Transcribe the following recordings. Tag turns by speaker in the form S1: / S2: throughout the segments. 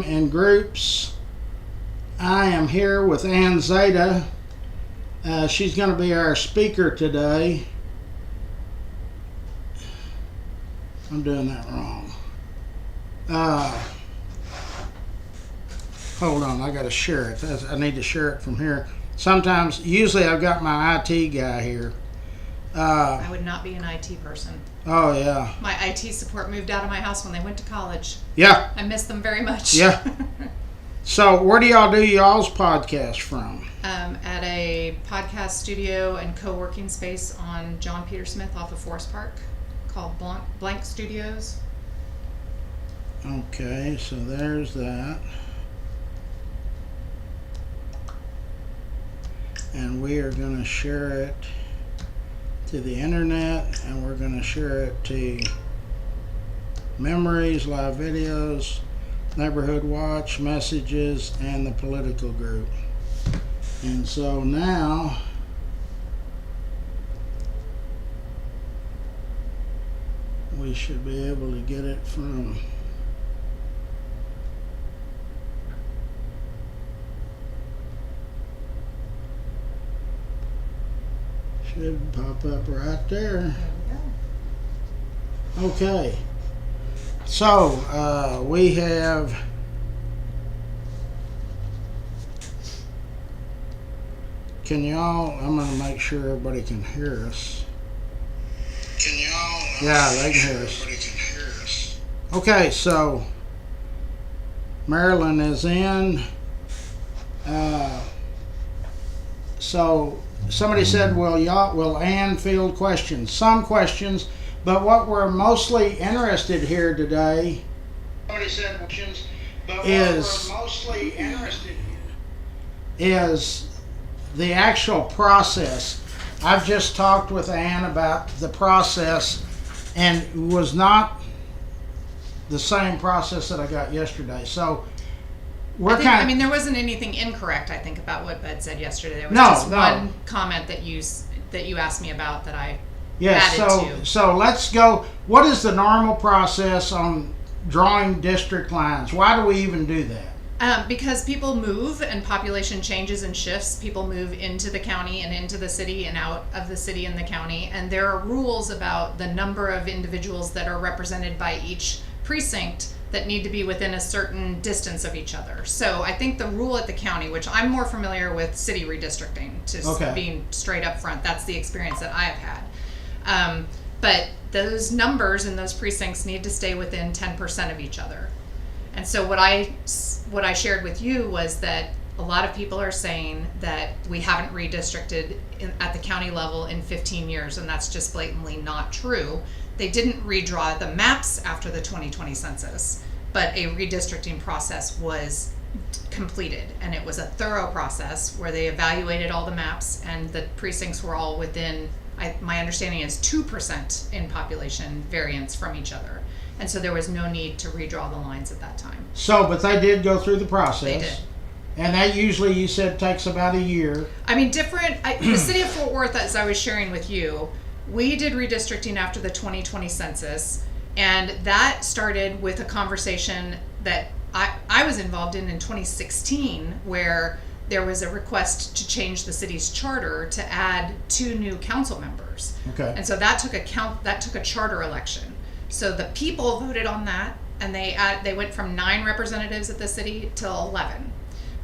S1: in groups. I am here with Ann Zeta. She's going to be our speaker today. I'm doing that wrong. Hold on, I got to share it. I need to share it from here. Usually I've got my IT guy here.
S2: I would not be an IT person.
S1: Oh, yeah.
S2: My IT support moved out of my house when they went to college.
S1: Yeah.
S2: I miss them very much.
S1: Yeah. So where do y'all do y'all's podcast from?
S2: At a podcast studio and co-working space on John Peter Smith off of Forest Park called Blank Studios.
S1: Okay, so there's that. And we are going to share it to the internet, and we're going to share it to Memories, live videos, Neighborhood Watch, messages, and the political group. And so now we should be able to get it from should pop up right there.
S2: There we go.
S1: Okay, so we have I'm going to make sure everybody can hear us. Yeah, they can hear us. Okay, so Marilyn is in. So somebody said, will Ann field questions? Some questions, but what we're mostly interested here today is the actual process. I've just talked with Ann about the process, and it was not the same process that I got yesterday. So
S2: there wasn't anything incorrect, I think, about what Bud said yesterday. There was one comment that you asked me about that I added to.
S1: So let's go. What is the normal process on drawing district lines? Why do we even do that?
S2: Because people move and population changes and shifts. People move into the county and into the city and out of the city and the county. And there are rules about the number of individuals that are represented by each precinct that need to be within a certain distance of each other. So I think the rule at the county, which I'm more familiar with city redistricting, being straight up front, that's the experience that I have had. But those numbers in those precincts need to stay within 10% of each other. And so what I shared with you was that a lot of people are saying that we haven't redistricted at the county level in 15 years, and that's just blatantly not true. They didn't redraw the maps after the 2020 census, but a redistricting process was completed, and it was a thorough process where they evaluated all the maps, and the precincts were all within, my understanding is 2% in population variance from each other. And so there was no need to redraw the lines at that time.
S1: But they did go through the process.
S2: They did.
S1: And that usually, you said, takes about a year.
S2: The city of Fort Worth, as I was sharing with you, we did redistricting after the 2020 census, and that started with a conversation that I was involved in 2016, where there was a request to change the city's charter to add 2 new council members.
S1: Okay.
S2: And so that took a charter election. So the people voted on that, and they went from 9 representatives at the city to 11.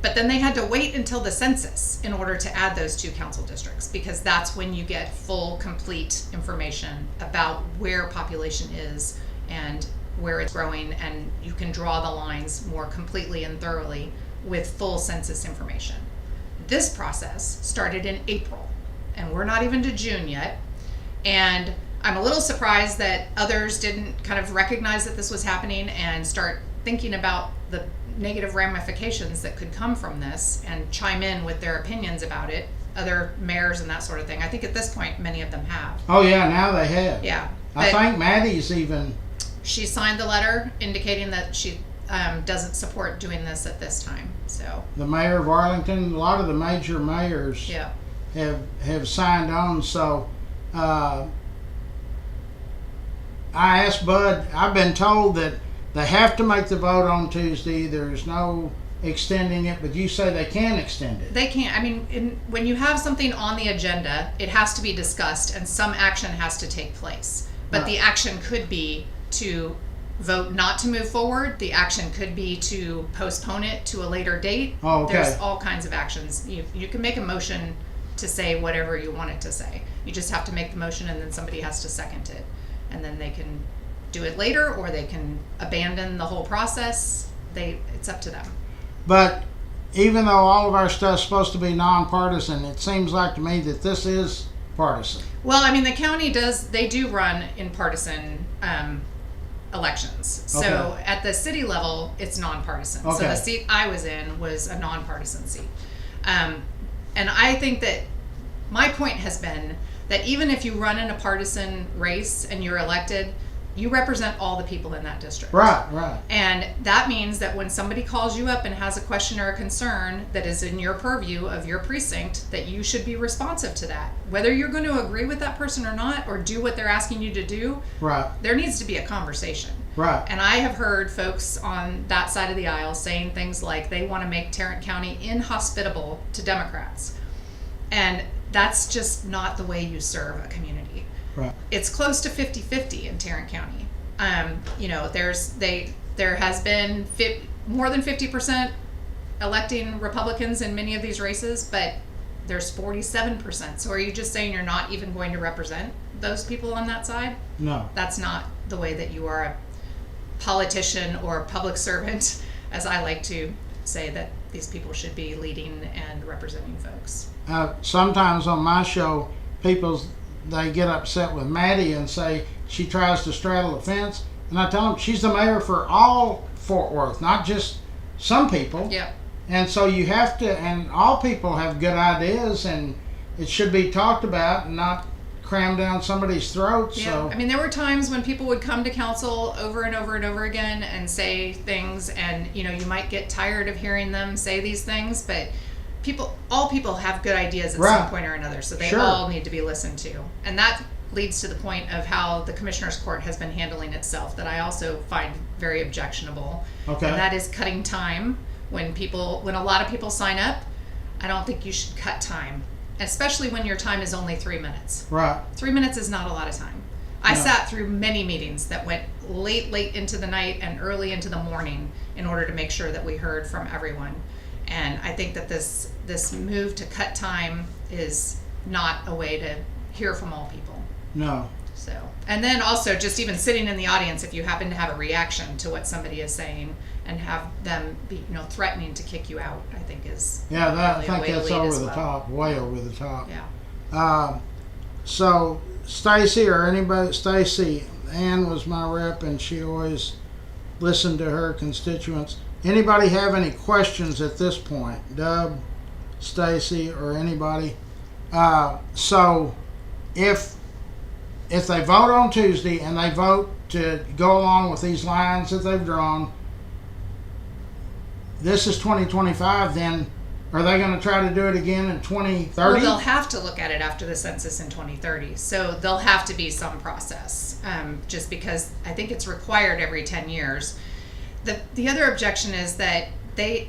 S2: But then they had to wait until the census in order to add those 2 council districts, because that's when you get full, complete information about where population is and where it's growing, and you can draw the lines more completely and thoroughly with full census information. This process started in April, and we're not even to June yet. And I'm a little surprised that others didn't kind of recognize that this was happening and start thinking about the negative ramifications that could come from this and chime in with their opinions about it. Other mayors and that sort of thing. I think at this point, many of them have.
S1: Oh yeah, now they have.
S2: Yeah.
S1: I think Maddie's even.
S2: She signed the letter indicating that she doesn't support doing this at this time. So.
S1: The mayor of Arlington, a lot of the major mayors have signed on. So I asked Bud, I've been told that They have to make the vote on Tuesday. There's no extending it, but you say they can extend it.
S2: They can't. I mean, when you have something on the agenda, it has to be discussed and some action has to take place. But
S1: Right.
S2: the action could be to vote not to move forward. The action could be to postpone it to a later date.
S1: Oh, okay.
S2: There's all kinds of actions. You can make a motion to say whatever you want it to say. You just have to make the motion and then somebody has to second it. And then they can do it later or they can abandon the whole process. It's up to them.
S1: But even though all of our stuff's supposed to be nonpartisan, it seems like to me that this is partisan.
S2: Well, I mean, the county they do run in partisan elections. So
S1: Okay.
S2: at the city level, it's nonpartisan. So
S1: Okay.
S2: the seat I was in was a nonpartisan seat. And I think that my point has been that even if you run in a partisan race and you're elected, you represent all the people in that district.
S1: Right, right.
S2: And that means that when somebody calls you up and has a question or a concern that is in your purview of your precinct, that you should be responsive to that. Whether you're going to agree with that person or not, or do what they're asking you to do,
S1: Right,
S2: there needs to be a conversation.
S1: right.
S2: And I have heard folks on that side of the aisle saying things like they want to make Tarrant County inhospitable to Democrats. And that's just not the way you serve a community.
S1: Right.
S2: It's close to 50-50 in Tarrant County. There has been more than 50% electing Republicans in many of these races, but there's 47%. So are you just saying you're not even going to represent those people on that side?
S1: No.
S2: That's not the way that you are a politician or a public servant, as I like to say that these people should be leading and representing folks.
S1: Sometimes on my show, they get upset with Maddie and say she tries to straddle the fence, and I tell them she's the mayor for all Fort Worth, not just some people.
S2: Yeah.
S1: And so you have to, and all people have good ideas, and it should be talked about and not crammed down somebody's throat.
S2: Yeah.
S1: So
S2: I mean, there were times when people would come to council over and over and over again and say things, and you might get tired of hearing them say these things, but all people have good ideas at
S1: Right.
S2: some point or another, so they
S1: Sure.
S2: all need to be listened to. And that leads to the point of how the Commissioners Court has been handling itself that I also find very objectionable.
S1: Okay.
S2: And that is cutting time. When a lot of people sign up, I don't think you should cut time, especially when your time is only 3 minutes.
S1: right,
S2: 3 minutes is not a lot of time. I
S1: No.
S2: sat through many meetings that went late into the night and early into the morning in order to make sure that we heard from everyone. And I think that this move to cut time is not a way to hear from all people.
S1: no,
S2: So, and then also just even sitting in the audience, if you happen to have a reaction to what somebody is saying and have them be, threatening to kick you out, I think is
S1: yeah,
S2: really
S1: I
S2: a
S1: think
S2: way to
S1: that's
S2: lead
S1: over
S2: as
S1: the
S2: well.
S1: top, way over the top.
S2: Yeah.
S1: So Stacy or anybody, Stacy, Ann was my rep, and she always listened to her constituents. Anybody have any questions at this point? Dub, Stacy, or anybody? So if they vote on Tuesday and they vote to go along with these lines that they've drawn, this is 2025, then are they going to try to do it again in 2030?
S2: Well, they'll have to look at it after the census in 2030. So there'll have to be some process, just because I think it's required every 10 years. The other objection is that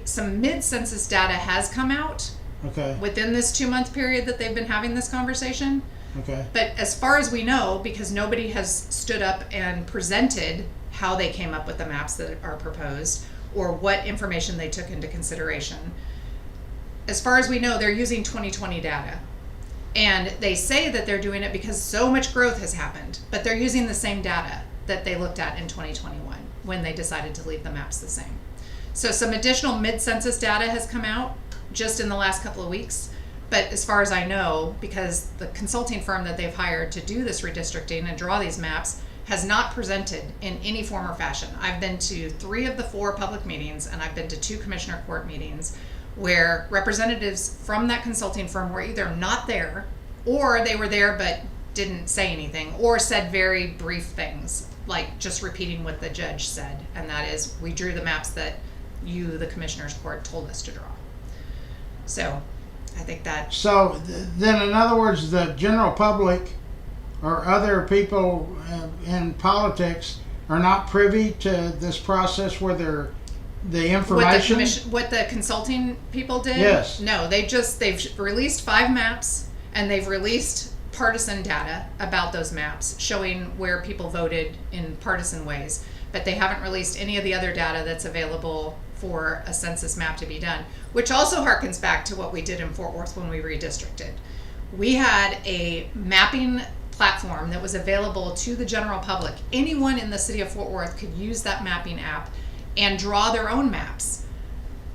S2: some mid-census data has come out
S1: Okay,
S2: within this 2-month period that they've been having this conversation.
S1: okay.
S2: But as far as we know, because nobody has stood up and presented how they came up with the maps that are proposed or what information they took into consideration, as far as we know, they're using 2020 data. And they say that they're doing it because so much growth has happened, but they're using the same data that they looked at in 2021 when they decided to leave the maps the same. So some additional mid-census data has come out just in the last couple of weeks. But as far as I know, because the consulting firm that they've hired to do this redistricting and draw these maps has not presented in any form or fashion. I've been to 3 of the 4 public meetings, and I've been to 2 commissioner court meetings where representatives from that consulting firm were either not there, or they were there but didn't say anything, or said very brief things, like just repeating what the judge said, and that is, we drew the maps that you, the commissioners court, told us to draw. So I think that
S1: So then, in other words, the general public or other people in politics are not privy to this process where they're the information?
S2: What the consulting people did?
S1: Yes.
S2: No, they've released 5 maps, and they've released partisan data about those maps showing where people voted in partisan ways, but they haven't released any of the other data that's available for a census map to be done, which also harkens back to what we did in Fort Worth when we redistricted. We had a mapping platform that was available to the general public. Anyone in the city of Fort Worth could use that mapping app and draw their own maps.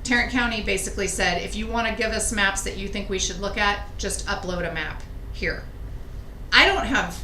S2: Tarrant County basically said, if you want to give us maps that you think we should look at, just upload a map here. I don't have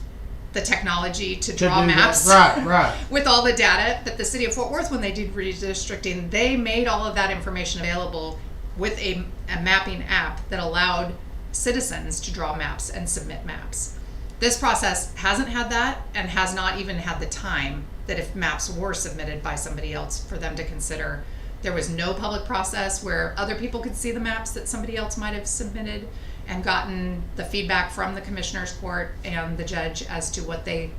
S2: the technology to draw
S1: do that.
S2: maps
S1: Right.
S2: with all the data, but the city of Fort Worth, when they did redistricting, they made all of that information available with a mapping app that allowed citizens to draw maps and submit maps. This process hasn't had that, and has not even had the time that if maps were submitted by somebody else for them to consider. There was no public process where other people could see the maps that somebody else might have submitted and gotten the feedback from the commissioner's court and the judge as to what they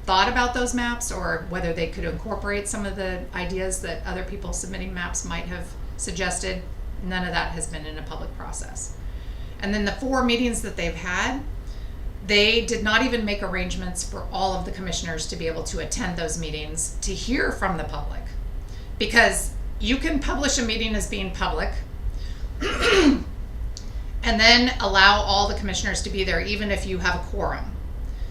S2: thought about those maps, or whether they could incorporate some of the ideas that other people submitting maps might have suggested. None of that has been in a public process. And then the 4 meetings that they've had, they did not even make arrangements for all of the commissioners to be able to attend those meetings to hear from the public. Because you can publish a meeting as being public and then allow all the commissioners to be there even if you have a quorum.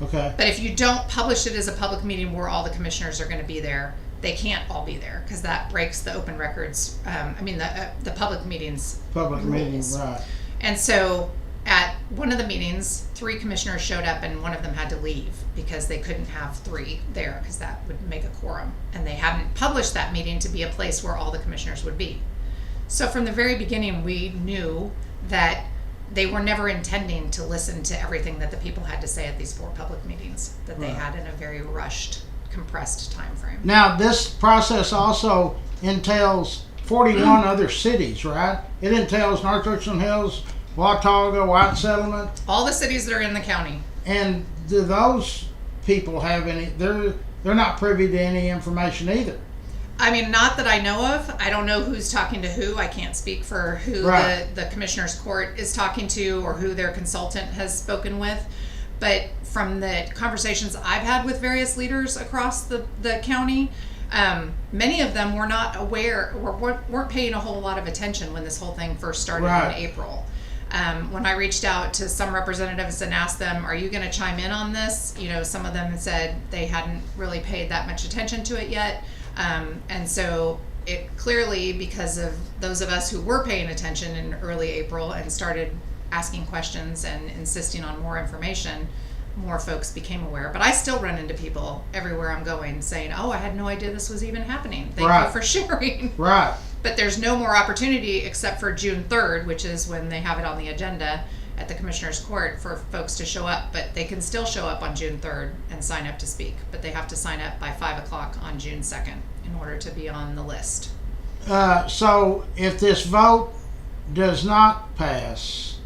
S1: Okay.
S2: But if you don't publish it as a public meeting where all the commissioners are going to be there, they can't all be there, because that breaks the open records, the public meetings
S1: Public
S2: rules.
S1: meeting, right.
S2: And so at one of the meetings, 3 commissioners showed up, and one of them had to leave because they couldn't have 3 there, because that would make a quorum. And they hadn't published that meeting to be a place where all the commissioners would be. So from the very beginning, we knew that they were never intending to listen to everything that the people had to say at these 4 public meetings that they
S1: Right.
S2: had in a very rushed, compressed time frame.
S1: Now, this process also entails 41 other cities, right? It entails North Richland Hills, Watauga, White Settlement,
S2: All the cities that are in the county.
S1: and do those people have any? They're not privy to any information either.
S2: I mean, not that I know of. I don't know who's talking to who. I can't speak for who
S1: Right.
S2: the commissioner's court is talking to, or who their consultant has spoken with. But from the conversations I've had with various leaders across the county, many of them were not aware, or weren't paying a whole lot of attention when this whole thing first started
S1: Right.
S2: in April. When I reached out to some representatives and asked them, are you going to chime in on this? Some of them had said they hadn't really paid that much attention to it yet. And so it clearly, because of those of us who were paying attention in early April and started asking questions and insisting on more information, more folks became aware. But I still run into people everywhere I'm going saying, oh, I had no idea this was even happening. Thank
S1: Right.
S2: you for sharing.
S1: Right.
S2: But there's no more opportunity except for June 3rd, which is when they have it on the agenda at the Commissioner's Court for folks to show up. But they can still show up on June 3rd and sign up to speak. But they have to sign up by 5 o'clock on June 2nd in order to be on the list.
S1: So if this vote does not pass,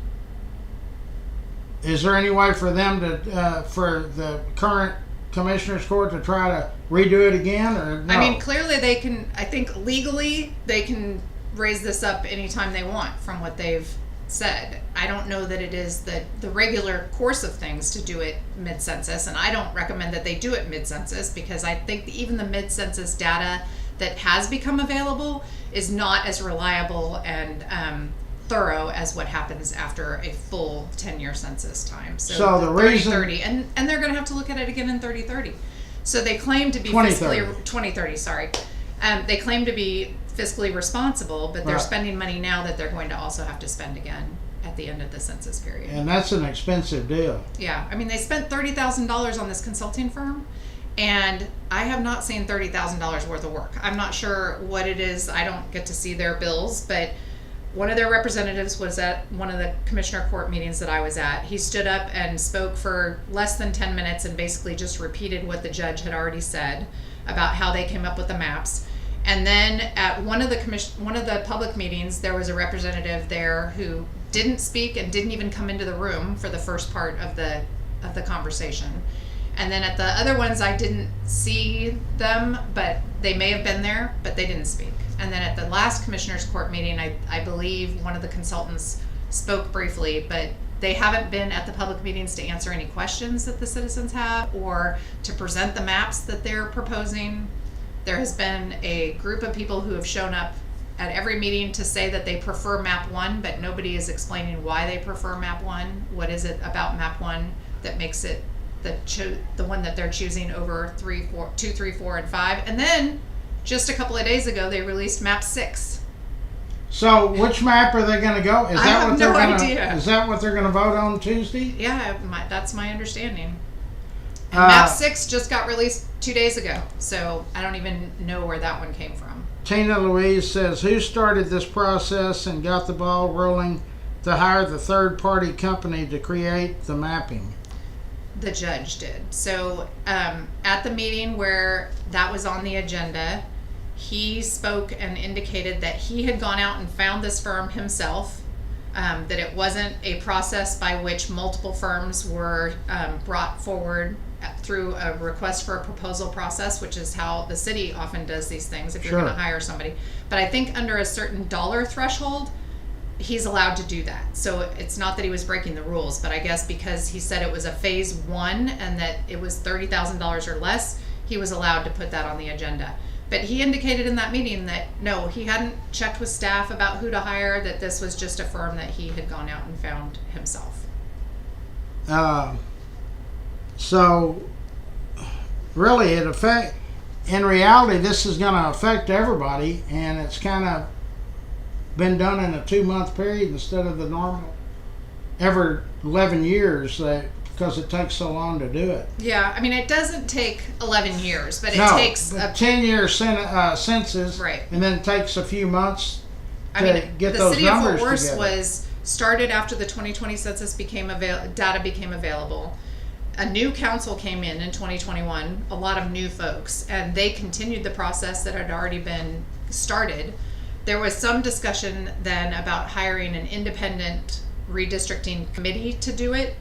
S1: is there any way for them to, for the current Commissioner's Court to try to redo it again, or no?
S2: I mean, clearly they can, I think legally, they can raise this up anytime they want from what they've said. I don't know that it is the regular course of things to do it mid-census, and I don't recommend that they do it mid-census, because I think that even the mid-census data that has become available is not as reliable and thorough as what happens after a full 10-year census time.
S1: So the reason-
S2: 30, and they're going to have to look at it again in 3030. So they claim to be
S1: 2030.
S2: 2030, sorry. They claim to be fiscally responsible, but they're
S1: Right.
S2: spending money now that they're going to also have to spend again at the end of the census period.
S1: And that's an expensive deal.
S2: Yeah, I mean, they spent $30,000 on this consulting firm, and I have not seen $30,000 worth of work. I'm not sure what it is. I don't get to see their bills, but one of their representatives was at one of the commissioner court meetings that I was at. He stood up and spoke for less than 10 minutes and basically just repeated what the judge had already said about how they came up with the maps. And then at one of the public meetings, there was a representative there who didn't speak and didn't even come into the room for the first part of the conversation. And then at the other ones, I didn't see them, but they may have been there, but they didn't speak. And then at the last Commissioners Court meeting, I believe one of the consultants spoke briefly, but they haven't been at the public meetings to answer any questions that the citizens have or to present the maps that they're proposing. There has been a group of people who have shown up at every meeting to say that they prefer map 1, but nobody is explaining why they prefer map 1. What is it about map 1 that makes it the one that they're choosing over 2, 3, 4, and 5? And then just a couple of days ago, they released map 6.
S1: So which map are they going to go? Is
S2: I
S1: that
S2: have
S1: what they're
S2: no
S1: going
S2: idea.
S1: Is that what they're going to vote on Tuesday?
S2: Yeah, that's my understanding. And map 6 just got released 2 days ago, so I don't even know where that one came from.
S1: Tina Louise says, who started this process and got the ball rolling to hire the third-party company to create the mapping?
S2: The judge did. So at the meeting where that was on the agenda, he spoke and indicated that he had gone out and found this firm himself, that it wasn't a process by which multiple firms were brought forward through a request for a proposal process, which is how the city often does these things if you're
S1: Sure.
S2: going to hire somebody. But I think under a certain dollar threshold, he's allowed to do that. So it's not that he was breaking the rules, but I guess because he said it was a phase 1 and that it was $30,000 or less, he was allowed to put that on the agenda. But he indicated in that meeting that no, he hadn't checked with staff about who to hire, that this was just a firm that he had gone out and found himself.
S1: So really in reality, this is going to affect everybody, and it's kind of been done in a 2-month period instead of the normal every 11 years because it takes so long to do it.
S2: Yeah, I mean, it doesn't take 11 years, but it
S1: No,
S2: takes
S1: a 10-year census,
S2: Right.
S1: and then it takes a few months
S2: I
S1: to
S2: mean,
S1: get
S2: the
S1: those
S2: city of Fort
S1: numbers
S2: Worth
S1: together.
S2: was started after the 2020 census data became available. A new council came in 2021, a lot of new folks, and they continued the process that had already been started. There was some discussion then about hiring an independent redistricting committee to do it,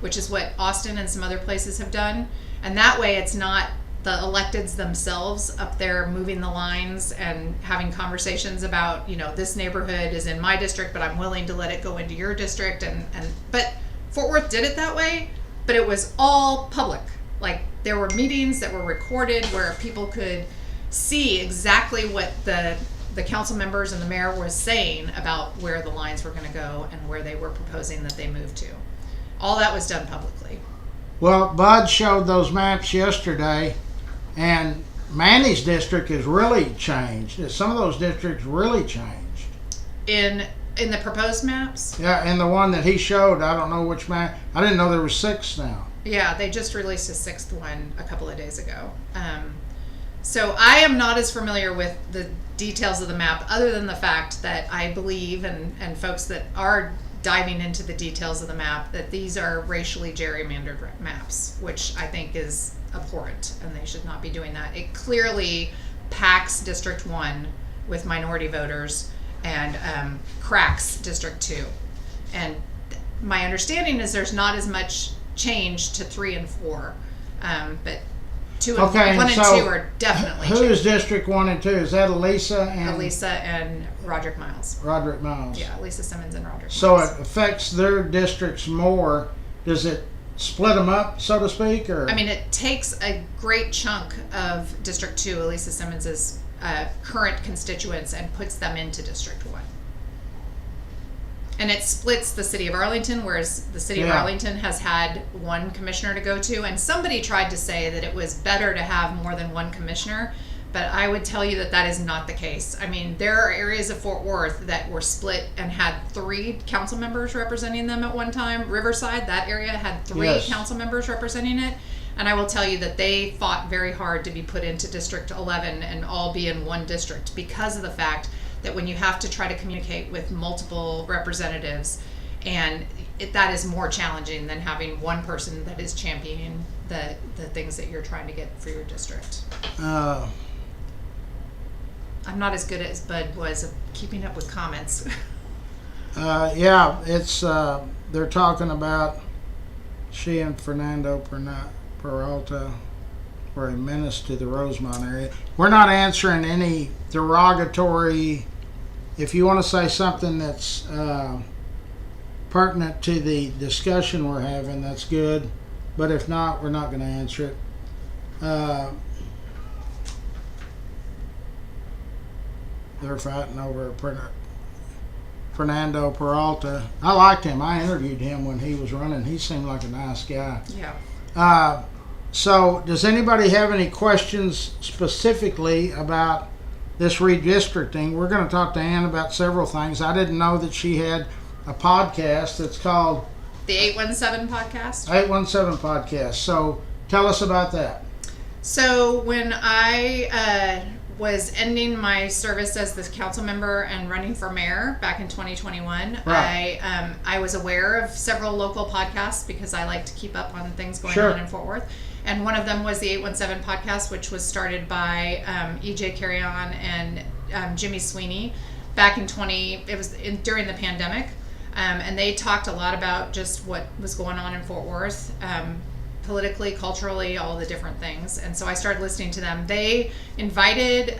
S2: which is what Austin and some other places have done. And that way it's not the electeds themselves up there moving the lines and having conversations about, this neighborhood is in my district, but I'm willing to let it go into your district. But Fort Worth did it that way, but it was all public. Like, there were meetings that were recorded where people could see exactly what the council members and the mayor was saying about where the lines were going to go and where they were proposing that they move to. All that was done publicly.
S1: Well, Bud showed those maps yesterday, and Manny's district has really changed. Some of those districts really changed.
S2: In the proposed maps?
S1: Yeah, and the one that he showed, I don't know which map. I didn't know there were 6 now.
S2: Yeah, they just released a 6th one a couple of days ago. So I am not as familiar with the details of the map, other than the fact that I believe, and folks that are diving into the details of the map, that these are racially gerrymandered maps, which I think is abhorrent, and they should not be doing that. It clearly packs District 1 with minority voters and cracks District 2. And my understanding is there's not as much change to 3 and 4, but 1 and 2 are definitely
S1: Who
S2: changed.
S1: is District 1 and 2? Is that Elisa and
S2: Elisa and Roderick Miles.
S1: Roderick Miles?
S2: Yeah, Elisa Simmons and Roderick
S1: So
S2: Miles.
S1: it affects their districts more. Does it split them up, so to speak? Or
S2: I mean, it takes a great chunk of District 2, Elisa Simmons's current constituents, and puts them into District 1. And it splits the city of Arlington, whereas the city of
S1: Yeah.
S2: Arlington has had one commissioner to go to. And somebody tried to say that it was better to have more than one commissioner, but I would tell you that that is not the case. I mean, there are areas of Fort Worth that were split and had 3 council members representing them at one time. Riverside, that area had 3
S1: Yes.
S2: council members representing it. And I will tell you that they fought very hard to be put into District 11 and all be in one district, because of the fact that when you have to try to communicate with multiple representatives, and that is more challenging than having one person that is championing the things that you're trying to get for your district. I'm not as good as Bud was of keeping up with comments.
S1: yeah, it's they're talking about she and Fernando Peralta for a menace to the Rosemont area. We're not answering any derogatory. If you want to say something that's pertinent to the discussion we're having, that's good. But if not, we're not going to answer it. They're fighting over Fernando Peralta. I liked him. I interviewed him when he was running. He seemed like a nice guy.
S2: Yeah.
S1: So, does anybody have any questions specifically about this redistricting? We're going to talk to Ann about several things. I didn't know that she had a podcast that's called
S2: The 817 podcast.
S1: 817 Podcast. So, tell us about that.
S2: So when I was ending my service as the council member and running for mayor back in 2021,
S1: Right.
S2: I was aware of several local podcasts because I like to keep up on things going
S1: Sure.
S2: on in Fort Worth. And one of them was the 817 podcast, which was started by EJ Carrion and Jimmy Sweeney back in during the pandemic. And they talked a lot about just what was going on in Fort Worth, politically, culturally, all the different things. And so I started listening to them. They invited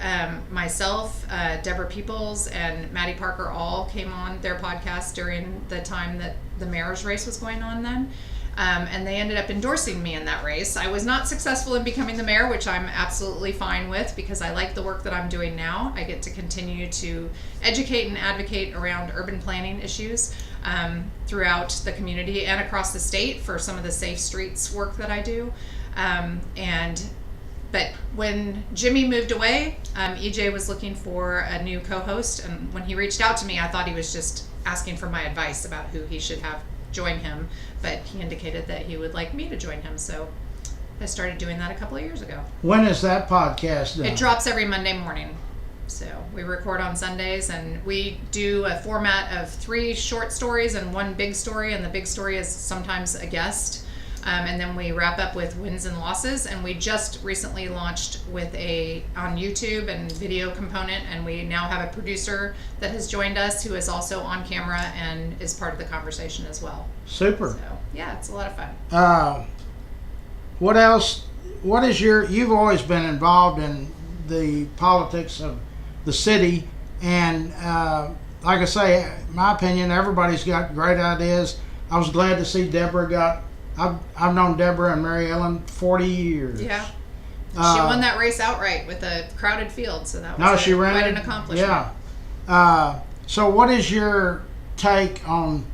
S2: myself, Deborah Peoples, and Maddie Parker all came on their podcast during the time that the mayor's race was going on then. And they ended up endorsing me in that race. I was not successful in becoming the mayor, which I'm absolutely fine with because I like the work that I'm doing now. I get to continue to educate and advocate around urban planning issues throughout the community and across the state for some of the safe streets work that I do. But when Jimmy moved away, EJ was looking for a new co-host, and when he reached out to me, I thought he was just asking for my advice about who he should have join him, but he indicated that he would like me to join him, so I started doing that a couple of years ago.
S1: When is that podcast done?
S2: It drops every Monday morning. So we record on Sundays, and we do a format of 3 short stories and 1 big story, and the big story is sometimes a guest. And then we wrap up with wins and losses, and we just recently launched with on YouTube and video component, and we now have a producer that has joined us who is also on camera and is part of the conversation as well.
S1: Super.
S2: So yeah, it's a lot of fun.
S1: What else? You've always been involved in the politics of the city, and like I say, my opinion, everybody's got great ideas. I was glad to see Deborah I've known Deborah and Mary Ellen 40 years.
S2: Yeah. She won that race outright with a crowded field, so that was quite an accomplishment.
S1: Yeah. So what is your take on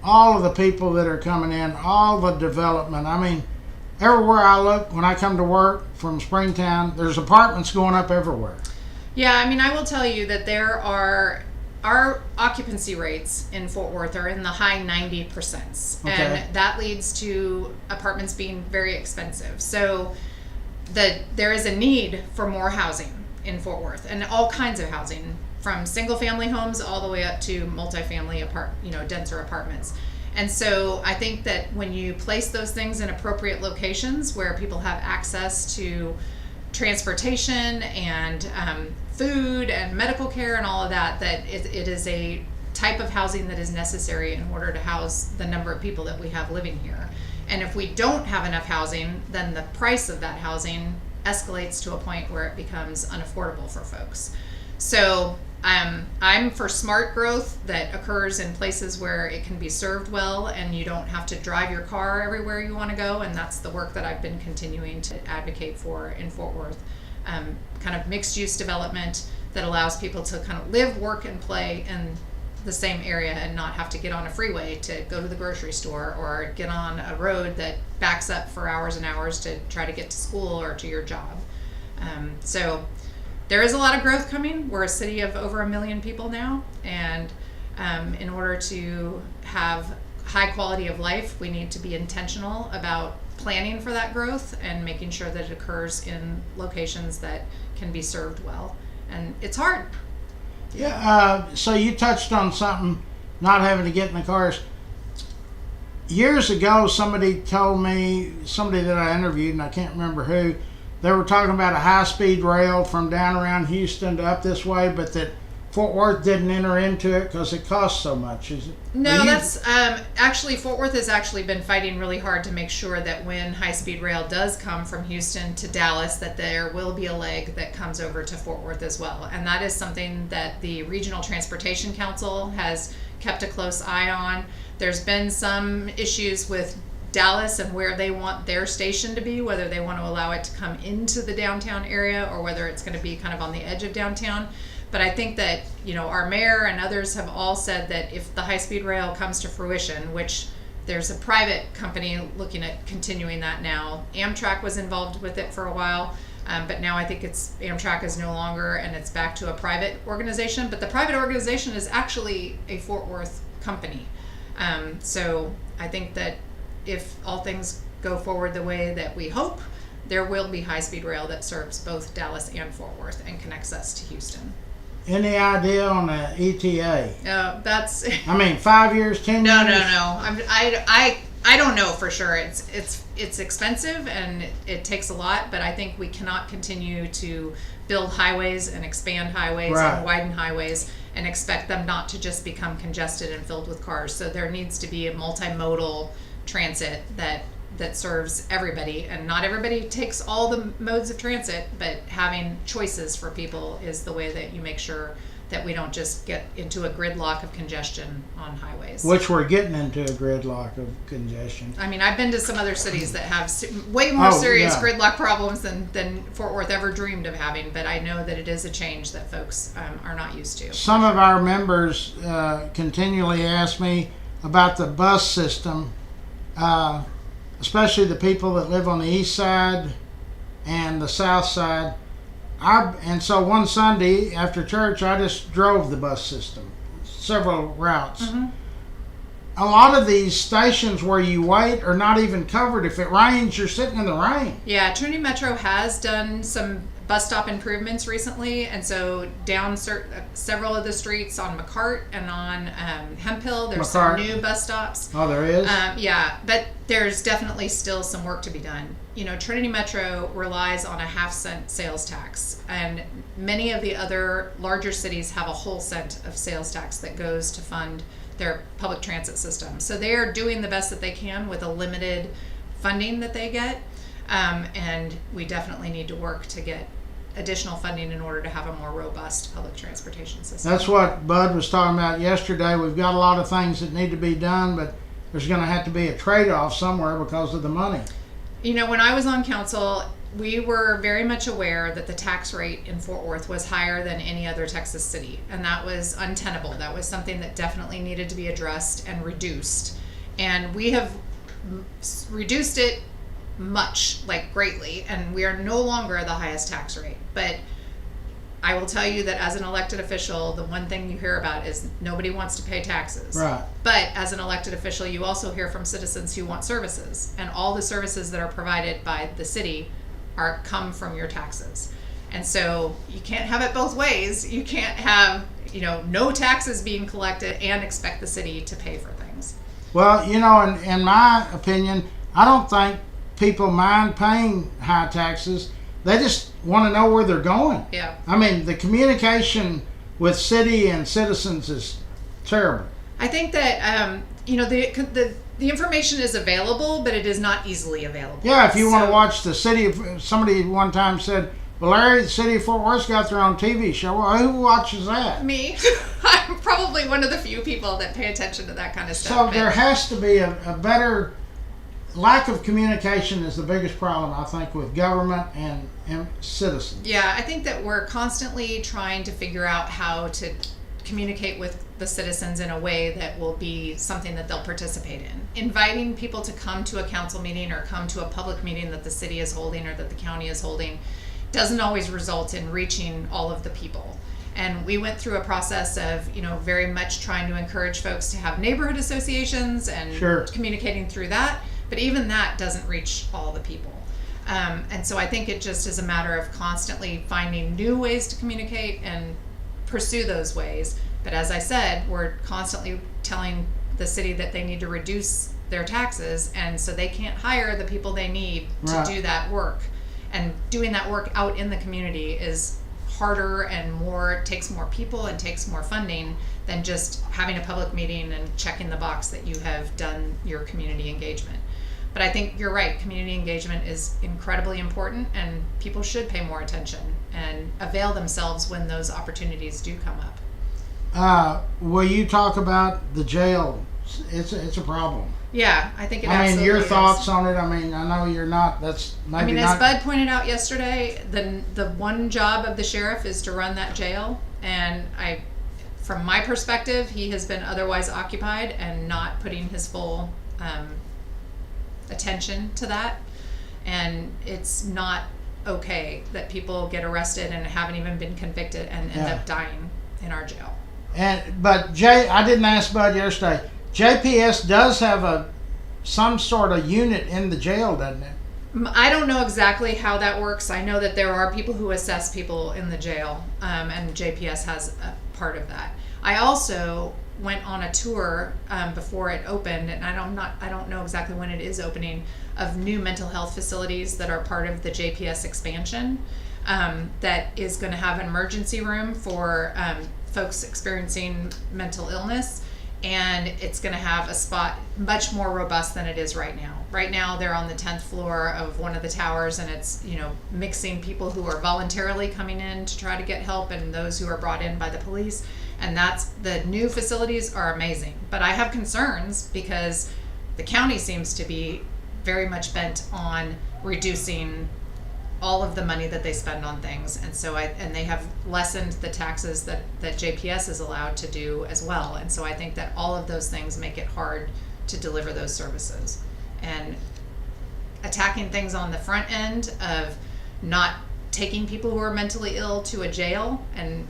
S1: all of the people that are coming in, all the development? I mean, everywhere I look, when I come to work from Springtown, there's apartments going up everywhere.
S2: Yeah, I mean, I will tell you that our occupancy rates in Fort Worth are in the high 90%,
S1: Okay.
S2: and that leads to apartments being very expensive. So there is a need for more housing in Fort Worth, and all kinds of housing, from single family homes all the way up to multifamily denser apartments. And so I think that when you place those things in appropriate locations where people have access to transportation and food and medical care and all of that, it is a type of housing that is necessary in order to house the number of people that we have living here. And if we don't have enough housing, then the price of that housing escalates to a point where it becomes unaffordable for folks. So I'm for smart growth that occurs in places where it can be served well and you don't have to drive your car everywhere you want to go, and that's the work that I've been continuing to advocate for in Fort Worth. Kind of mixed use development that allows people to kind of live, work, and play in the same area and not have to get on a freeway to go to the grocery store or get on a road that backs up for hours and hours to try to get to school or to your job. So there is a lot of growth coming. We're a city of over 1 million people now, and in order to have high quality of life, we need to be intentional about planning for that growth and making sure that it occurs in locations that can be served well. And it's hard.
S1: Yeah. So you touched on something, not having to get in the cars. Years ago, somebody told me, somebody that I interviewed, and I can't remember who, they were talking about a high-speed rail from down around Houston to up this way, but that Fort Worth didn't enter into it because it costs so much, is it?
S2: No, that's actually Fort Worth has actually been fighting really hard to make sure that when high-speed rail does come from Houston to Dallas, that there will be a leg that comes over to Fort Worth as well. And that is something that the Regional Transportation Council has kept a close eye on. There's been some issues with Dallas and where they want their station to be, whether they want to allow it to come into the downtown area or whether it's going to be kind of on the edge of downtown. But I think that, our mayor and others have all said that if the high-speed rail comes to fruition, which there's a private company looking at continuing that now. Amtrak was involved with it for a while, but now I think Amtrak is no longer, and it's back to a private organization. But the private organization is actually a Fort Worth company. So I think that if all things go forward the way that we hope, there will be high-speed rail that serves both Dallas and Fort Worth and connects us to Houston.
S1: Any idea on the ETA?
S2: That's
S1: 5 years, 10
S2: no,
S1: years?
S2: I don't know for sure. It's expensive and it takes a lot, but I think we cannot continue to build highways and expand highways
S1: Right.
S2: and widen highways and expect them not to just become congested and filled with cars. So there needs to be a multimodal transit that serves everybody, and not everybody takes all the modes of transit, but having choices for people is the way that you make sure that we don't just get into a gridlock of congestion on highways.
S1: Which we're getting into a gridlock of congestion.
S2: I've been to some other cities that have way more serious
S1: yeah.
S2: gridlock problems than Fort Worth ever dreamed of having, but I know that it is a change that folks are not used to.
S1: Some of our members continually ask me about the bus system, especially the people that live on the east side and the south side. And so one Sunday after church, I just drove the bus system, several routes.
S2: Mm-hmm.
S1: A lot of these stations where you wait are not even covered. If it rains, you're sitting in the rain.
S2: Yeah, Trinity Metro has done some bus stop improvements recently, and so down several of the streets on McCart and on Hemphill, there's some new bus stops.
S1: Oh, there is?
S2: Yeah, but there's definitely still some work to be done. Trinity Metro relies on a half-cent sales tax, and many of the other larger cities have a whole cent of sales tax that goes to fund their public transit system. So they are doing the best that they can with a limited funding that they get, and we definitely need to work to get additional funding in order to have a more robust public transportation system.
S1: That's what Bud was talking about yesterday. We've got a lot of things that need to be done, but there's going to have to be a trade-off somewhere because of the money.
S2: When I was on council, we were very much aware that the tax rate in Fort Worth was higher than any other Texas city, and that was untenable. That was something that definitely needed to be addressed and reduced. And we have reduced it much, greatly, and we are no longer the highest tax rate. But I will tell you that as an elected official, the one thing you hear about is nobody wants to pay taxes.
S1: Right.
S2: But as an elected official, you also hear from citizens who want services, and all the services that are provided by the city come from your taxes. And so you can't have it both ways. You can't have, no taxes being collected and expect the city to pay for things.
S1: Well, in my opinion, I don't think people mind paying high taxes. They just want to know where they're going.
S2: Yeah.
S1: The communication with city and citizens is terrible.
S2: I think that the information is available, but it is not easily available.
S1: Yeah, if you want to watch the city, somebody one time said, "Well, Larry, the city of Fort Worth's got their own TV show." Well, who watches that?
S2: Me. I'm probably one of the few people that pay attention to that kind of stuff.
S1: So there has to be a better. Lack of communication is the biggest problem, I think, with government and citizens.
S2: Yeah, I think that we're constantly trying to figure out how to communicate with the citizens in a way that will be something that they'll participate in. Inviting people to come to a council meeting or come to a public meeting that the city is holding or that the county is holding doesn't always result in reaching all of the people. And we went through a process of, very much trying to encourage folks to have neighborhood associations and
S1: Sure.
S2: communicating through that. But even that doesn't reach all the people. And so I think it just is a matter of constantly finding new ways to communicate and pursue those ways. But as I said, we're constantly telling the city that they need to reduce their taxes, and so they can't hire the people they need to
S1: Right.
S2: do that work. And doing that work out in the community is harder and more, takes more people and takes more funding than just having a public meeting and checking the box that you have done your community engagement. But I think you're right, community engagement is incredibly important, and people should pay more attention and avail themselves when those opportunities do come up.
S1: Will you talk about the jail? It's a problem.
S2: Yeah, I think it
S1: I mean,
S2: absolutely
S1: your
S2: is.
S1: thoughts on it? I mean, I know you're not, that's maybe
S2: I mean,
S1: not.
S2: as Bud pointed out yesterday, the one job of the sheriff is to run that jail, and from my perspective, he has been otherwise occupied and not putting his full attention to that, and it's not okay that people get arrested and haven't even been convicted and end up dying in our jail.
S1: But I didn't ask Bud yesterday. JPS does have some sort of unit in the jail, doesn't it?
S2: I don't know exactly how that works. I know that there are people who assess people in the jail, and JPS has a part of that. I also went on a tour before it opened, and I don't know exactly when it is opening, of new mental health facilities that are part of the JPS expansion, that is going to have an emergency room for folks experiencing mental illness, and it's going to have a spot much more robust than it is right now. Right now they're on the 10th floor of one of the towers, and it's, mixing people who are voluntarily coming in to try to get help and those who are brought in by the police. And the new facilities are amazing, but I have concerns because the county seems to be very much bent on reducing all of the money that they spend on things, and they have lessened the taxes that JPS is allowed to do as well. And so I think that all of those things make it hard to deliver those services. And attacking things on the front end of not taking people who are mentally ill to a jail and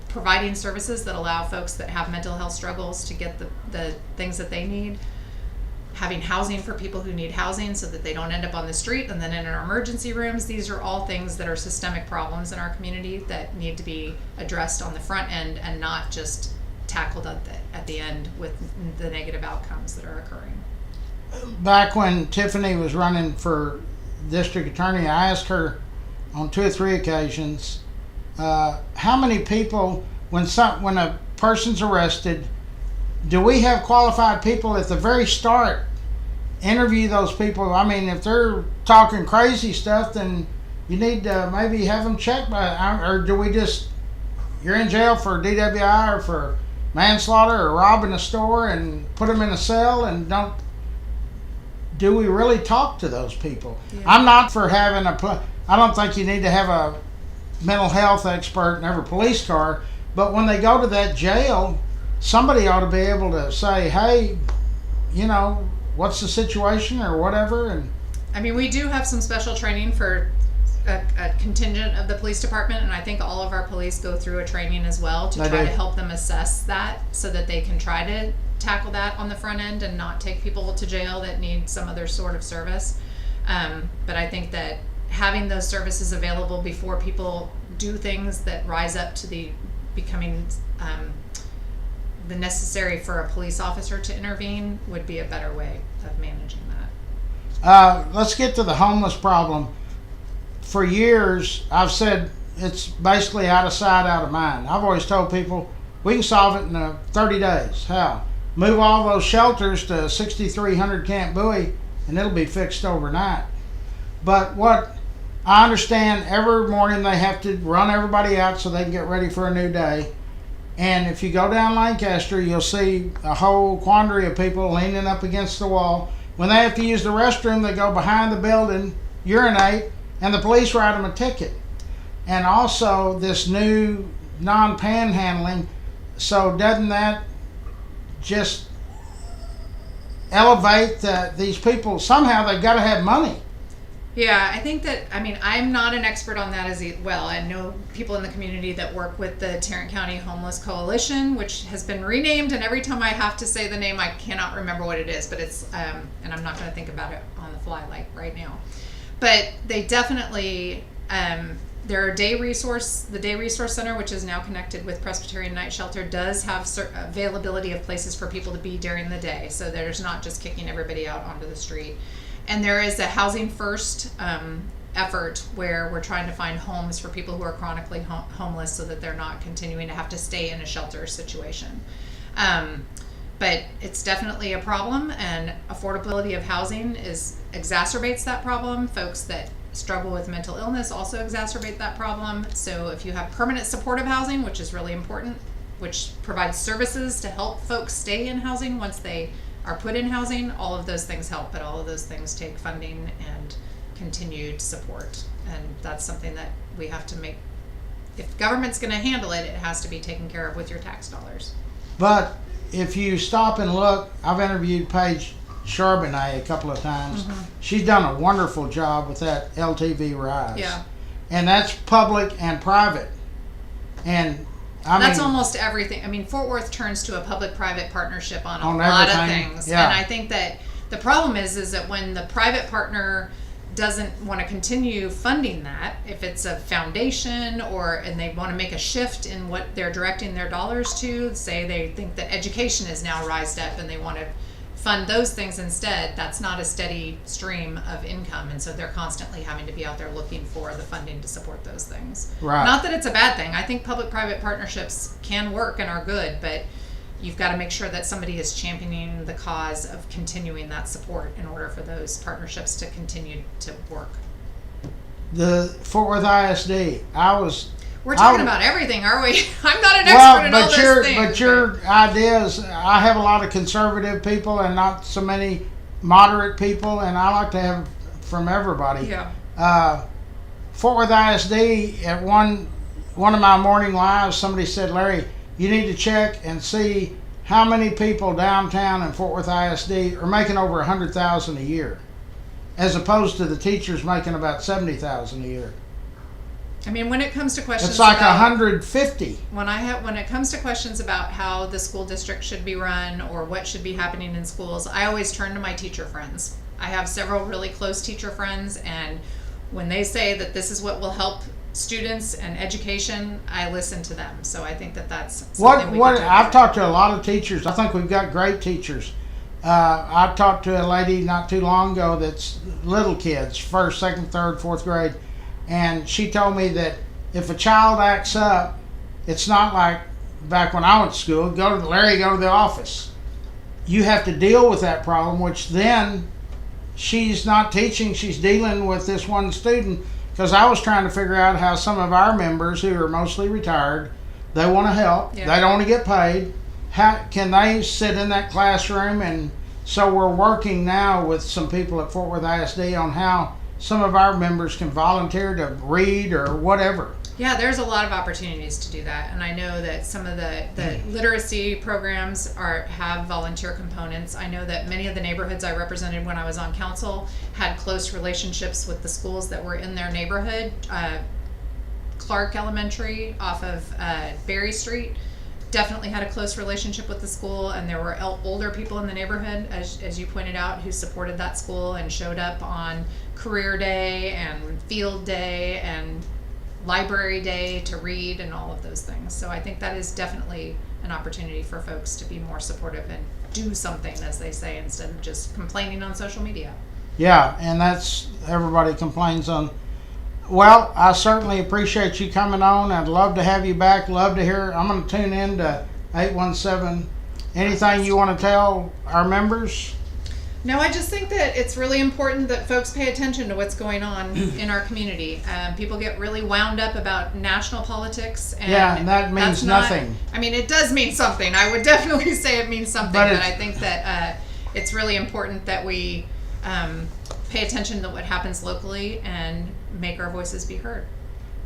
S2: providing services that allow folks that have mental health struggles to get the things that they need, having housing for people who need housing so that they don't end up on the street and then in our emergency rooms. These are all things that are systemic problems in our community that need to be addressed on the front end and not just tackled at the end with the negative outcomes that are occurring.
S1: Back when Tiffany was running for district attorney, I asked her on 2 or 3 occasions, how many people, when a person's arrested, do we have qualified people at the very start interview those people? I mean, if they're talking crazy stuff, then you need to maybe have them checked or do we just, you're in jail for DWI or for manslaughter or robbing a store and put them in a cell, and do we really talk to those people? Yeah. I'm not for having I don't think you need to have a mental health expert in every police car, but when they go to that jail, somebody ought to be able to say, hey, what's the situation or whatever. And
S2: I mean, we do have some special training for a contingent of the police department, and I think all of our police go through a training as well to try to help them assess that so that they can try to tackle that on the front end and not take people to jail that need some other sort of service. But I think that having those services available before people do things that rise up to the becoming the necessary for a police officer to intervene would be a better way of managing that.
S1: Let's get to the homeless problem. For years, I've said it's basically out of sight, out of mind. I've always told people we can solve it in 30 days. How? Move all those shelters to 6300 Camp Bowie and it'll be fixed overnight. But what I understand, every morning they have to run everybody out so they can get ready for a new day. And if you go down Lancaster, you'll see a whole quandary of people leaning up against the wall. When they have to use the restroom, they go behind the building, urinate, and the police write them a ticket. And also this new non-panhandling, so doesn't that just elevate these people? Somehow they've got to have money.
S2: Yeah, I think that, I'm not an expert on that as well. I know people in the community that work with the Tarrant County Homeless Coalition, which has been renamed, and every time I have to say the name, I cannot remember what it is, but it's, and I'm not going to think about it on the fly like right now. But they definitely, the Day Resource Center, which is now connected with Presbyterian Night Shelter, does have availability of places for people to be during the day. So there's not just kicking everybody out onto the street. And there is a Housing First effort where we're trying to find homes for people who are chronically homeless so that they're not continuing to have to stay in a shelter situation. But it's definitely a problem, and affordability of housing exacerbates that problem. Folks that struggle with mental illness also exacerbate that problem. So if you have permanent supportive housing, which is really important, which provides services to help folks stay in housing once they are put in housing, all of those things help, but all of those things take funding and continued support. And that's something that we have to make. If government's going to handle it, it has to be taken care of with your tax dollars.
S1: But if you stop and look, I've interviewed Paige Charbonnet a couple of times.
S2: Mm-hmm.
S1: She's done a wonderful job with that LTV Rise.
S2: Yeah.
S1: And that's public and private. And
S2: that's almost everything. I mean, Fort Worth turns to a public-private partnership on a lot
S1: everything.
S2: of things.
S1: Yeah.
S2: And I think that the problem is that when the private partner doesn't want to continue funding that, if it's a foundation and they want to make a shift in what they're directing their dollars to, say they think that education is now rised up and they want to fund those things instead, that's not a steady stream of income, and so they're constantly having to be out there looking for the funding to support those things.
S1: Right.
S2: Not that it's a bad thing. I think public-private partnerships can work and are good, but you've got to make sure that somebody is championing the cause of continuing that support in order for those partnerships to continue to work.
S1: The Fort Worth ISD,
S2: We're talking about everything, are we? I'm not an expert in all those things.
S1: But your ideas, I have a lot of conservative people and not so many moderate people, and I like to have from everybody.
S2: Yeah.
S1: Fort Worth ISD, at one of my morning lives, somebody said, Larry, you need to check and see how many people downtown in Fort Worth ISD are making over $100,000 a year, as opposed to the teachers making about $70,000 a year.
S2: I mean, when it comes to questions,
S1: it's like 150.
S2: When it comes to questions about how the school district should be run or what should be happening in schools, I always turn to my teacher friends. I have several really close teacher friends, and when they say that this is what will help students and education, I listen to them. So I think that that's something
S1: I've talked to a lot of teachers. I think we've got great teachers. I talked to a lady not too long ago that's little kids, 1st, 2nd, 3rd, 4th grade, and she told me that if a child acts up, it's not like back when I went to school, go to the office. You have to deal with that problem, which then she's not teaching, she's dealing with this one student. Because I was trying to figure out how some of our members who are mostly retired, they want to help, They don't want to get paid. How can they sit in that classroom? And so we're working now with some people at Fort Worth ISD on how some of our members can volunteer to read or whatever.
S2: Yeah, there's a lot of opportunities to do that, and I know that some of the literacy programs have volunteer components. I know that many of the neighborhoods I represented when I was on council had close relationships with the schools that were in their neighborhood. Clark Elementary off of Berry Street definitely had a close relationship with the school, and there were older people in the neighborhood, as you pointed out, who supported that school and showed up on career day and field day and library day to read and all of those things. So I think that is definitely an opportunity for folks to be more supportive and do something, as they say, instead of just complaining on social media.
S1: Yeah, and that's, everybody complains on. Well, I certainly appreciate you coming on. I'd love to have you back. Love to hear. I'm going to tune in to 817. Anything you want to tell our members?
S2: No, I just think that it's really important that folks pay attention to what's going on in our community. People get really wound up about national politics.
S1: And that means nothing.
S2: I mean, it does mean something. I would definitely say it means something, but I think that it's really important that we pay attention to what happens locally and make our voices be heard.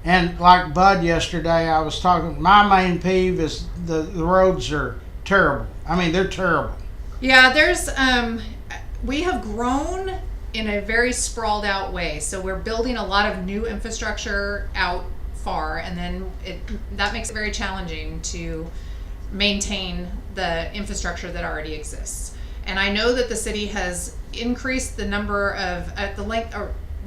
S1: And like Bud yesterday, I was talking, my main peeve is the roads are terrible. I mean, they're terrible.
S2: Yeah, we have grown in a very sprawled out way. So we're building a lot of new infrastructure out far, and then that makes it very challenging to maintain the infrastructure that already exists. And I know that the city has increased the number of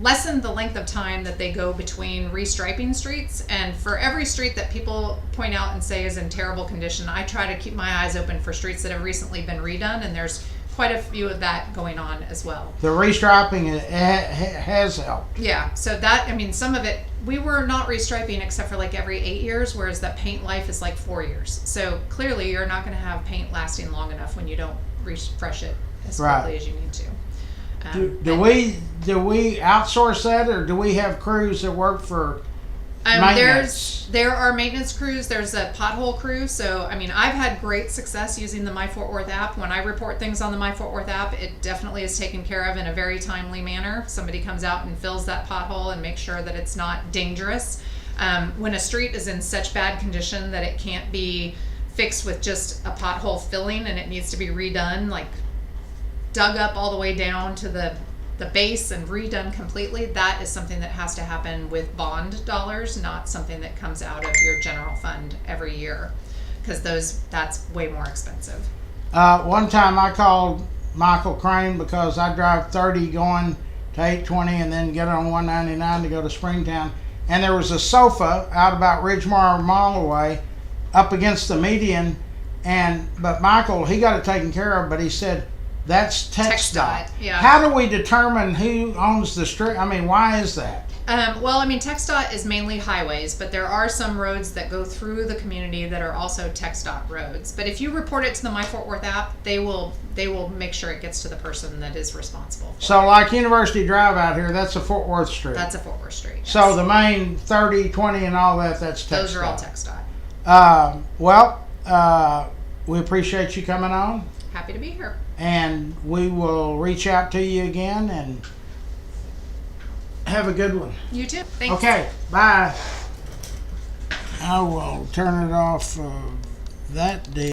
S2: lessened the length of time that they go between restriping streets. And for every street that people point out and say is in terrible condition, I try to keep my eyes open for streets that have recently been redone, and there's quite a few of that going on as well.
S1: The restriping has helped.
S2: Yeah, so that, I mean, some of it, we were not restriping except for like every 8 years, whereas that paint life is like 4 years. So clearly you're not going to have paint lasting long enough when you don't refresh it as quickly as you need to.
S1: Do we outsource that, or do we have crews that work for maintenance?
S2: There are maintenance crews. There's a pothole crew. So, I mean, I've had great success using the My Fort Worth app. When I report things on the My Fort Worth app, it definitely is taken care of in a very timely manner. Somebody comes out and fills that pothole and makes sure that it's not dangerous. When a street is in such bad condition that it can't be fixed with just a pothole filling and it needs to be redone, like dug up all the way down to the base and redone completely, that is something that has to happen with bond dollars, not something that comes out of your general fund every year, because that's way more expensive.
S1: One time I called Michael Crane because I drive 30 going to 820 and then get on 199 to go to Springtown, and there was a sofa out about Ridgemar Mall away up against the median, but Michael, he got it taken care of, but he said, that's TxDOT.
S2: Yeah.
S1: How do we determine who owns the street? I mean, why is that?
S2: Well, I mean, TxDOT is mainly highways, but there are some roads that go through the community that are also TxDOT roads. But if you report it to the My Fort Worth app, they will make sure it gets to the person that is responsible for
S1: So
S2: it.
S1: like University Drive out here, that's a Fort Worth street.
S2: That's a Fort Worth street. Yes.
S1: So the main 30, 20 and all that, that's TxDOT.
S2: Those are all TxDOT.
S1: We appreciate you coming on.
S2: Happy to be here.
S1: And we will reach out to you again, and have a good one.
S2: You too. Thanks.
S1: Okay, bye. I will turn it off that day.